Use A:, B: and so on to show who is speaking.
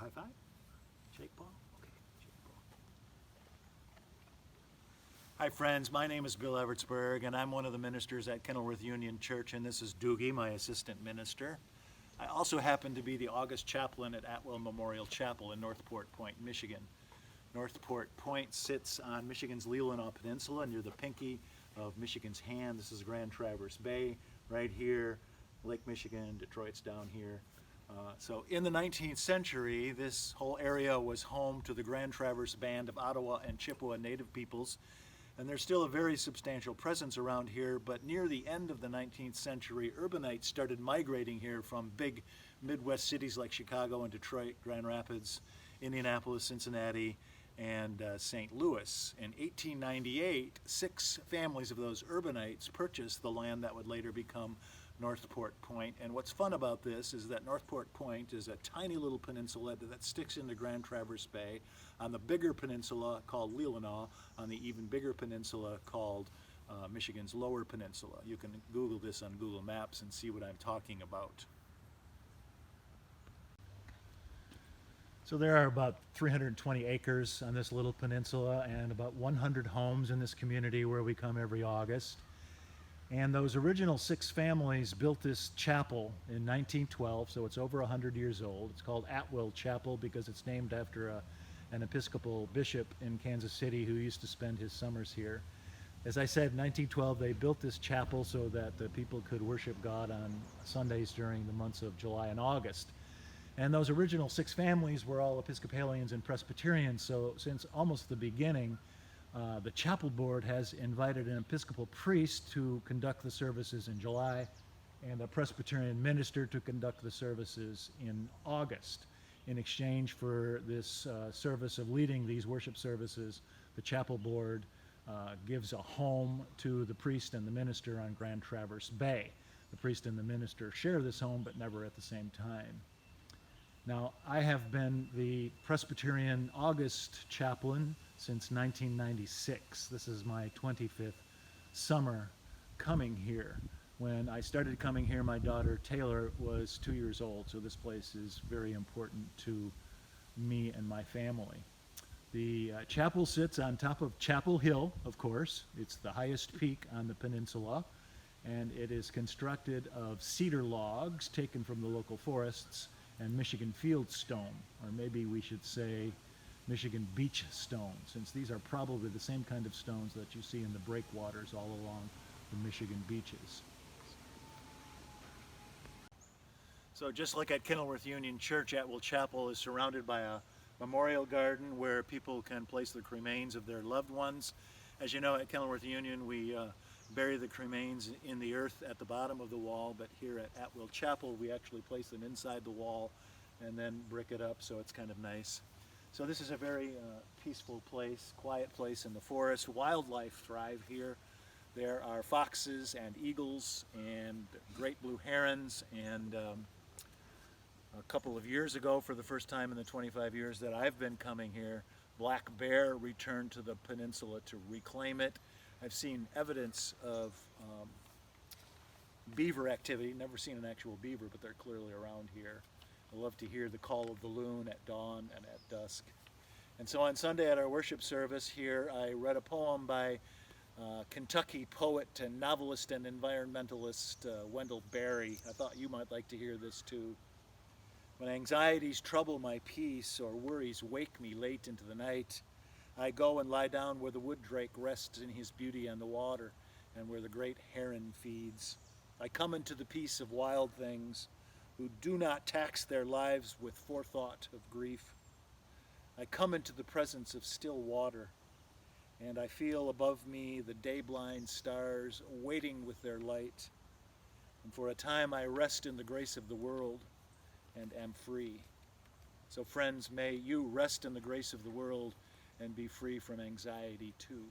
A: high five? Shake ball? Okay, shake ball. Hi friends, my name is Bill Evertsberg and I'm one of the ministers at Kenilworth Union Church, and this is Doogie, my assistant minister. I also happen to be the August chaplain at Atwell Memorial Chapel in Northport Point, Michigan. Northport Point sits on Michigan's Leelanau Peninsula near the pinky of Michigan's hand. This is Grand Traverse Bay right here, Lake Michigan, Detroit's down here. So in the 19th century, this whole area was home to the Grand Traverse Band of Ottawa and Chippewa Native peoples, and there's still a very substantial presence around here. But near the end of the 19th century, urbanites started migrating here from big Midwest cities like Chicago and Detroit, Grand Rapids, Indianapolis, Cincinnati, and St. Louis. In 1898, 6 families of those urbanites purchased the land that would later become Northport Point. And what's fun about this is that Northport Point is a tiny little peninsula that sticks into Grand Traverse Bay on the bigger peninsula called Leelanau, on the even bigger peninsula called Michigan's Lower Peninsula. You can Google this on Google Maps and see what I'm talking about. So there are about 320 acres on this little peninsula and about 100 homes in this community where we come every August. And those original 6 families built this chapel in 1912, so it's over 100 years old. It's called Atwell Chapel because it's named after an Episcopal bishop in Kansas City who used to spend his summers here. As I said, in 1912 they built this chapel so that the people could worship God on Sundays during the months of July and August. And those original 6 families were all Episcopalians and Presbyterians, so since almost the beginning, the chapel board has invited an Episcopal priest to conduct the services in July and a Presbyterian minister to conduct the services in August. In exchange for this service of leading these worship services, the chapel board gives a home to the priest and the minister on Grand Traverse Bay. The priest and the minister share this home, but never at the same time. Now, I have been the Presbyterian August chaplain since 1996. This is my 25th summer coming here. When I started coming here, my daughter Taylor was 2 years old, so this place is very important to me and my family. The chapel sits on top of Chapel Hill, of course. It's the highest peak on the peninsula, and it is constructed of cedar logs taken from the local forests and Michigan field stone, or maybe we should say Michigan beach stone, since these are probably the same kind of stones that you see in the breakwaters all along the Michigan beaches. So just like at Kenilworth Union Church, Atwell Chapel is surrounded by a memorial garden where people can place the cremains of their loved ones. As you know, at Kenilworth Union, we bury the cremains in the earth at the bottom of the wall, but here at Atwell Chapel we actually place them inside the wall and then brick it up, so it's kind of nice. So this is a very peaceful place, quiet place in the forest. Wildlife thrive here. There are foxes and eagles and great blue herons, and a couple of years ago, for the first time in the 25 years that I've been coming here, black bear returned to the peninsula to reclaim it. I've seen evidence of beaver activity. Never seen an actual beaver, but they're clearly around here. I love to hear the call of the loon at dawn and at dusk. And so on Sunday at our worship service here, I read a poem by Kentucky poet and novelist and environmentalist Wendell Berry. I thought you might like to hear this too. When anxieties trouble my peace or worries wake me late into the night, I go and lie down where the wood drake rests in his beauty on the water and where the great heron feeds. I come into the peace of wild things who do not tax their lives with forethought of grief. I come into the presence of still water, and I feel above me the day-blind stars waiting with their light. And for a time I rest in the grace of the world and am free. So friends, may you rest in the grace of the world and be free from anxiety too.